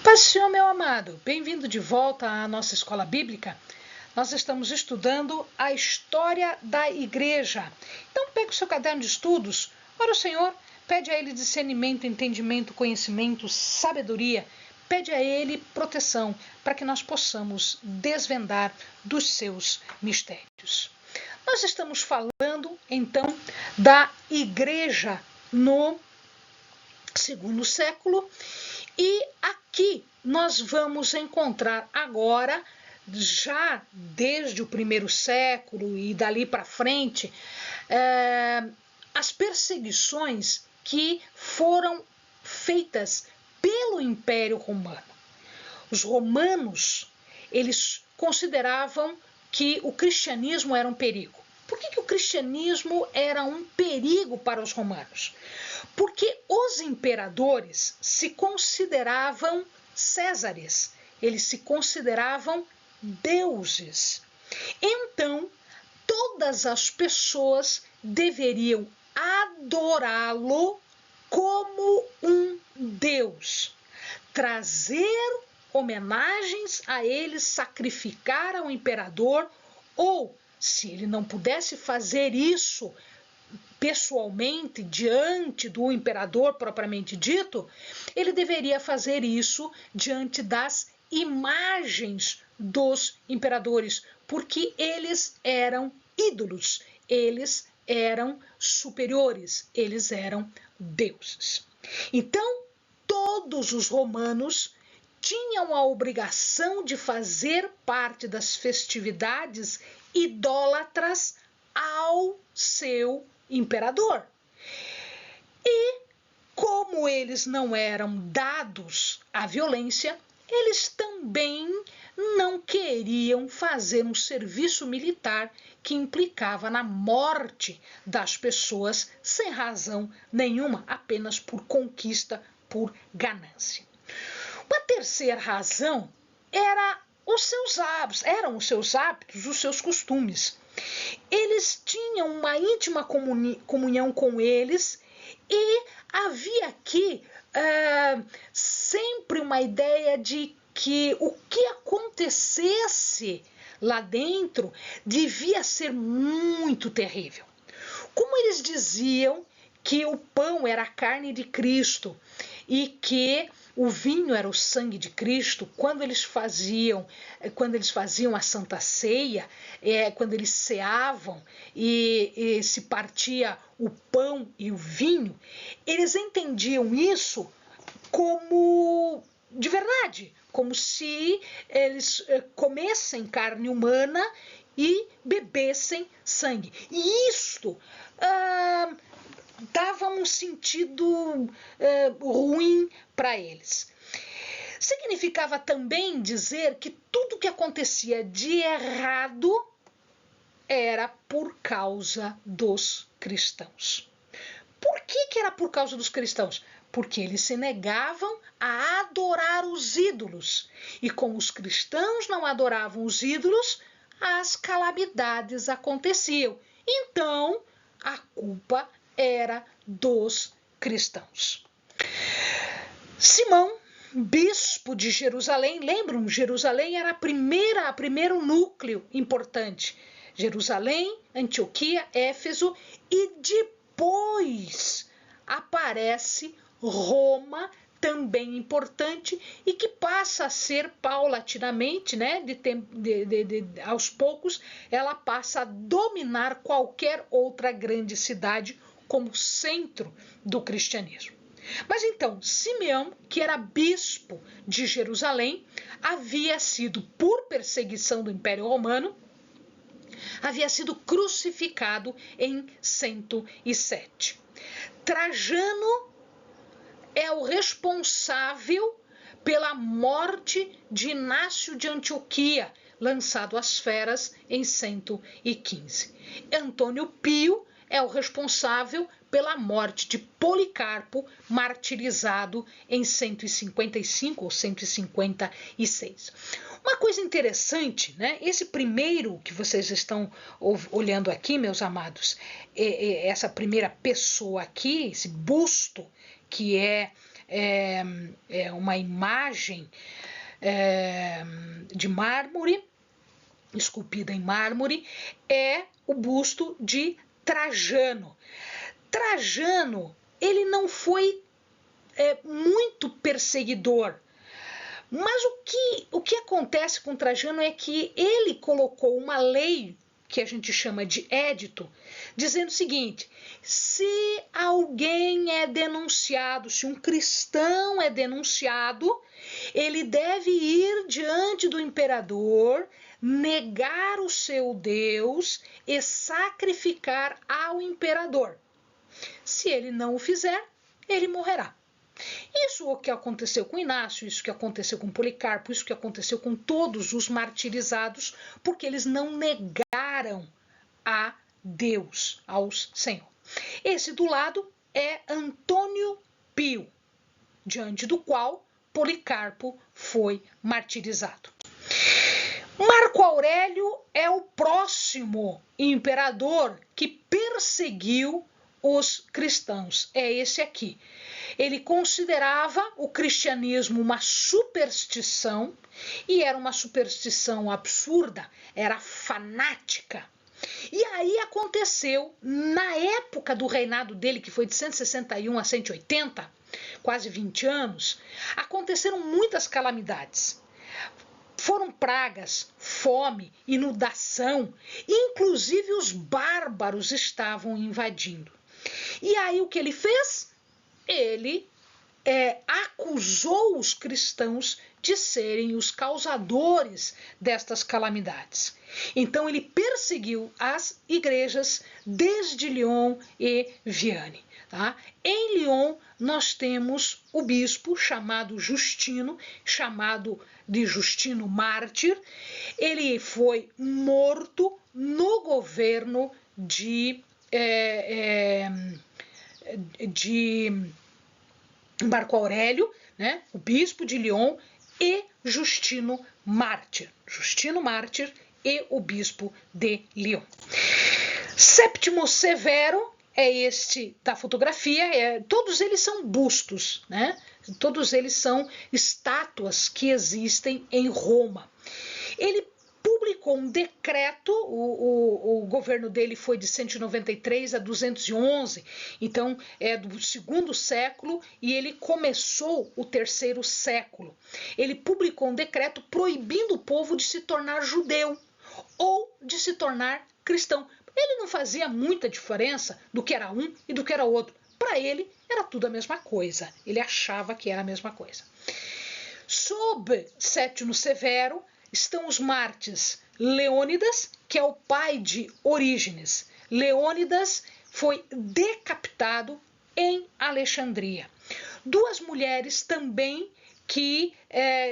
Paz do Senhor, meu amado, bem-vindo de volta à nossa escola bíblica. Nós estamos estudando a história da igreja. Então pegue o seu caderno de estudos, ora o Senhor, pede a Ele discernimento, entendimento, conhecimento, sabedoria, pede a Ele proteção para que nós possamos desvendar dos seus mistérios. Nós estamos falando então da igreja no segundo século. E aqui nós vamos encontrar agora, já desde o primeiro século e dali para frente, as perseguições que foram feitas pelo Império Romano. Os romanos, eles consideravam que o cristianismo era um perigo. Por que o cristianismo era um perigo para os romanos? Porque os imperadores se consideravam césares, eles se consideravam deuses. Então, todas as pessoas deveriam adorá-lo como um deus, trazer homenagens a ele, sacrificar ao imperador, ou, se ele não pudesse fazer isso pessoalmente, diante do imperador propriamente dito, ele deveria fazer isso diante das imagens dos imperadores, porque eles eram ídolos, eles eram superiores, eles eram deuses. Então, todos os romanos tinham a obrigação de fazer parte das festividades idólatras ao seu imperador. E como eles não eram dados à violência, eles também não queriam fazer um serviço militar que implicava na morte das pessoas sem razão nenhuma, apenas por conquista, por ganância. Uma terceira razão eram os seus hábitos, os seus costumes. Eles tinham uma íntima comunhão com eles e havia aqui sempre uma ideia de que o que acontecesse lá dentro devia ser muito terrível. Como eles diziam que o pão era a carne de Cristo e que o vinho era o sangue de Cristo, quando eles faziam a Santa Ceia, quando eles ceavam e se partia o pão e o vinho, eles entendiam isso como de verdade, como se eles comessem carne humana e bebessem sangue. E isto dava um sentido ruim para eles. Significava também dizer que tudo que acontecia de errado era por causa dos cristãos. Por que era por causa dos cristãos? Porque eles se negavam a adorar os ídolos. E como os cristãos não adoravam os ídolos, as calamidades aconteciam. Então, a culpa era dos cristãos. Simão, bispo de Jerusalém, lembram? Jerusalém era primeiro núcleo importante. Jerusalém, Antioquia, Éfeso, e depois aparece Roma, também importante, e que passa a ser paulatinamente, né, aos poucos, ela passa a dominar qualquer outra grande cidade como centro do cristianismo. Mas então, Simeão, que era bispo de Jerusalém, havia sido, por perseguição do Império Romano, havia sido crucificado em 107. Trajano é o responsável pela morte de Inácio de Antioquia, lançado às feras em 115. Antônio Pio é o responsável pela morte de Policarpo, martirizado em 155 ou 156. Uma coisa interessante, né? Esse primeiro que vocês estão olhando aqui, meus amados, essa primeira pessoa aqui, esse busto, que é uma imagem de mármore, esculpida em mármore, é o busto de Trajano. Trajano, ele não foi muito perseguidor, mas o que acontece com Trajano é que ele colocou uma lei que a gente chama de édito, dizendo o seguinte: se alguém é denunciado, se um cristão é denunciado, ele deve ir diante do imperador, negar o seu Deus e sacrificar ao imperador. Se ele não o fizer, ele morrerá. Isso é o que aconteceu com Inácio, isso que aconteceu com Policarpo, isso que aconteceu com todos os martirizados, porque eles não negaram a Deus, ao Senhor. Esse do lado é Antônio Pio, diante do qual Policarpo foi martirizado. Marco Aurélio é o próximo imperador que perseguiu os cristãos. É esse aqui. Ele considerava o cristianismo uma superstição, e era uma superstição absurda, era fanática. E aí aconteceu, na época do reinado dele, que foi de 161 a 180, quase 20 anos, aconteceram muitas calamidades. Foram pragas, fome, inundação, inclusive os bárbaros estavam invadindo. E aí o que ele fez? Ele acusou os cristãos de serem os causadores destas calamidades. Então ele perseguiu as igrejas desde Lyon e Vienne. Tá? Em Lyon nós temos o bispo chamado Justino, chamado de Justino Mártir. Ele foi morto no governo de Marco Aurélio, né, o bispo de Lyon, e Justino Mártir. Justino Mártir e o bispo de Lyon. Séptimo Severo é este da fotografia, todos eles são bustos, né? Todos eles são estátuas que existem em Roma. Ele publicou um decreto, o governo dele foi de 193 a 211, então é do segundo século, e ele começou o terceiro século. Ele publicou um decreto proibindo o povo de se tornar judeu ou de se tornar cristão. Ele não fazia muita diferença do que era um e do que era outro. Para ele era tudo a mesma coisa, ele achava que era a mesma coisa. Sob Sétimo Severo estão os mártires Leônidas, que é o pai de Orígenes. Leônidas foi decapitado em Alexandria. Duas mulheres também que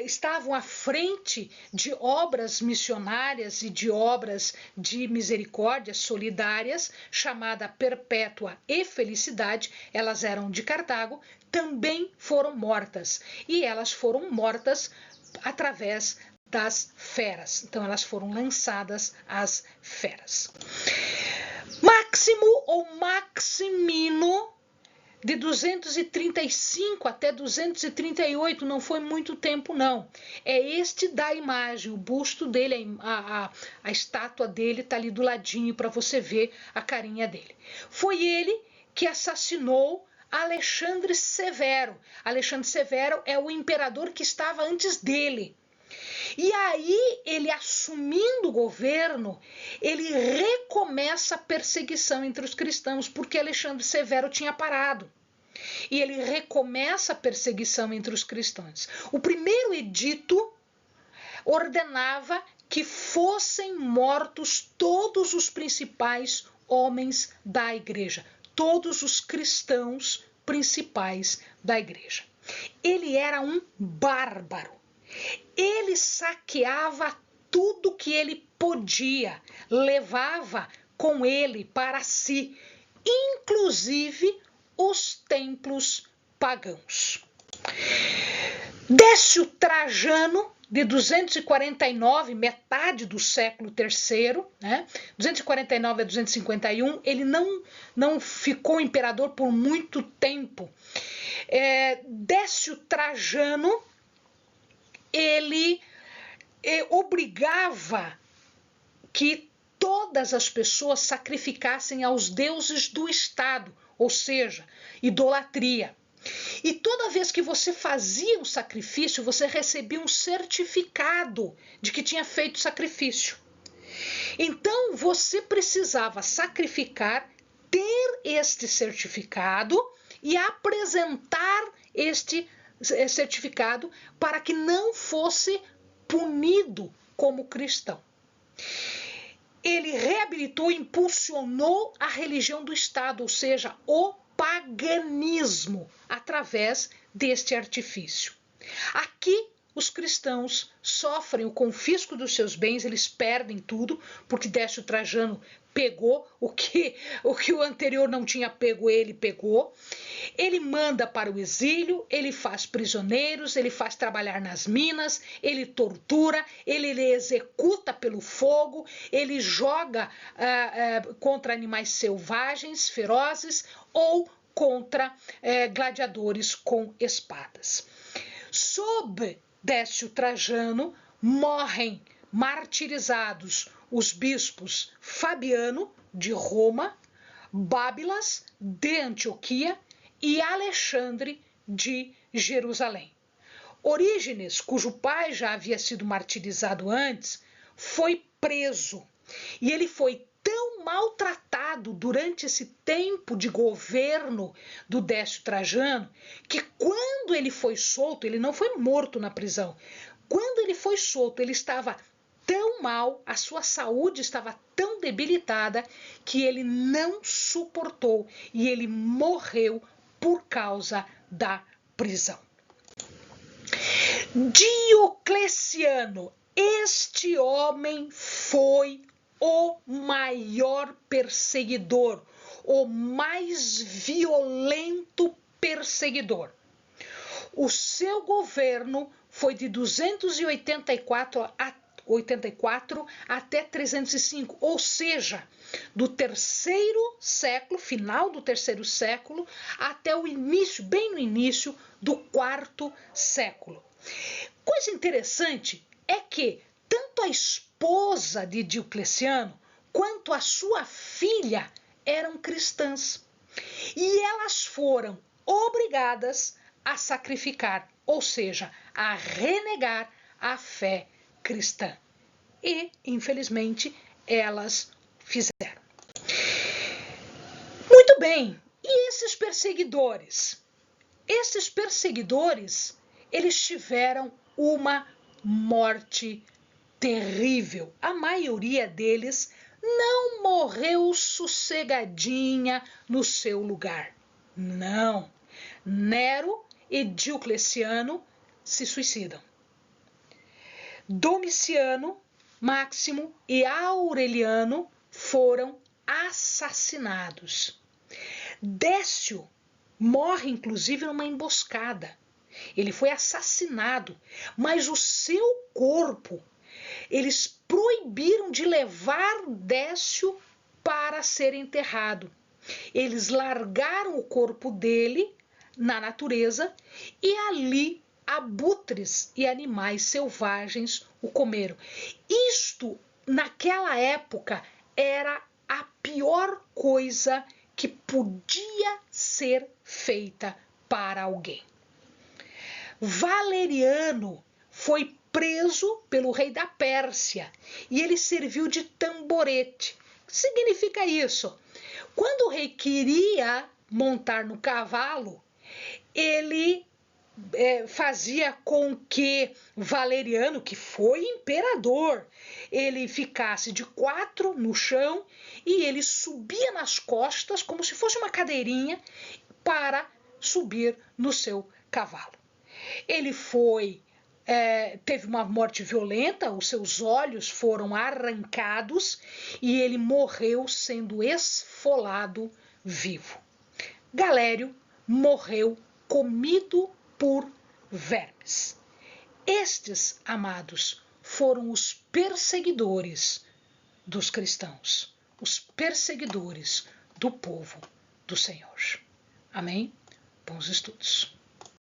estavam à frente de obras missionárias e de obras de misericórdia solidárias, chamada Perpétua e Felicidade, elas eram de Cartago, também foram mortas. E elas foram mortas através das feras. Então elas foram lançadas às feras. Máximo ou Maximino, de 235 até 238, não foi muito tempo não. É este da imagem, o busto dele, a estátua dele está ali do ladinho para você ver a carinha dele. Foi ele que assassinou Alexandre Severo. Alexandre Severo é o imperador que estava antes dele. E aí, ele assumindo o governo, ele recomeça a perseguição entre os cristãos, porque Alexandre Severo tinha parado. E ele recomeça a perseguição entre os cristãos. O primeiro edito ordenava que fossem mortos todos os principais homens da igreja, todos os cristãos principais da igreja. Ele era um bárbaro. Ele saqueava tudo que ele podia, levava com ele para si, inclusive os templos pagãos. Décio Trajano de 249, metade do século III, né? 249 a 251, ele não ficou imperador por muito tempo. Décio Trajano, ele obrigava que todas as pessoas sacrificassem aos deuses do Estado, ou seja, idolatria. E toda vez que você fazia um sacrifício, você recebia um certificado de que tinha feito sacrifício. Então, você precisava sacrificar, ter este certificado e apresentar este certificado para que não fosse punido como cristão. Ele reabilitou e impulsionou a religião do Estado, ou seja, o paganismo, através deste artifício. Aqui, os cristãos sofrem o confisco dos seus bens, eles perdem tudo, porque Décio Trajano pegou o que o anterior não tinha pego, ele pegou. Ele manda para o exílio, ele faz prisioneiros, ele faz trabalhar nas minas, ele tortura, ele executa pelo fogo, ele joga contra animais selvagens, ferozes, ou contra gladiadores com espadas. Sob Décio Trajano, morrem martirizados os bispos Fabiano, de Roma, Bábilas, de Antioquia, e Alexandre, de Jerusalém. Orígenes, cujo pai já havia sido martirizado antes, foi preso. E ele foi tão maltratado durante esse tempo de governo do Décio Trajano, que quando ele foi solto, ele não foi morto na prisão. Quando ele foi solto, ele estava tão mal, a sua saúde estava tão debilitada, que ele não suportou e ele morreu por causa da prisão. Diocleciano, este homem foi o maior perseguidor, o mais violento perseguidor. O seu governo foi de 284 até 305, ou seja, do terceiro século, final do terceiro século, até o início, bem no início do quarto século. Coisa interessante é que tanto a esposa de Diocleciano quanto a sua filha eram cristãs. E elas foram obrigadas a sacrificar, ou seja, a renegar a fé cristã. E, infelizmente, elas fizeram. Muito bem, e esses perseguidores? Esses perseguidores, eles tiveram uma morte terrível. A maioria deles não morreu sossegadinha no seu lugar. Não. Nero e Diocleciano se suicidam. Domiciano, Máximo e Aureliano foram assassinados. Décio morre, inclusive, numa emboscada. Ele foi assassinado, mas o seu corpo, eles proibiram de levar Décio para ser enterrado. Eles largaram o corpo dele na natureza e ali abutres e animais selvagens o comeram. Isto, naquela época, era a pior coisa que podia ser feita para alguém. Valeriano foi preso pelo rei da Pérsia e ele serviu de tamborete. O que significa isso? Quando o rei queria montar no cavalo, ele fazia com que Valeriano, que foi imperador, ele ficasse de quatro no chão e ele subia nas costas como se fosse uma cadeirinha para subir no seu cavalo. Ele teve uma morte violenta, os seus olhos foram arrancados e ele morreu sendo esfolado vivo. Galério morreu comido por vermes. Estes, amados, foram os perseguidores dos cristãos, os perseguidores do povo do Senhor. Amém? Bons estudos.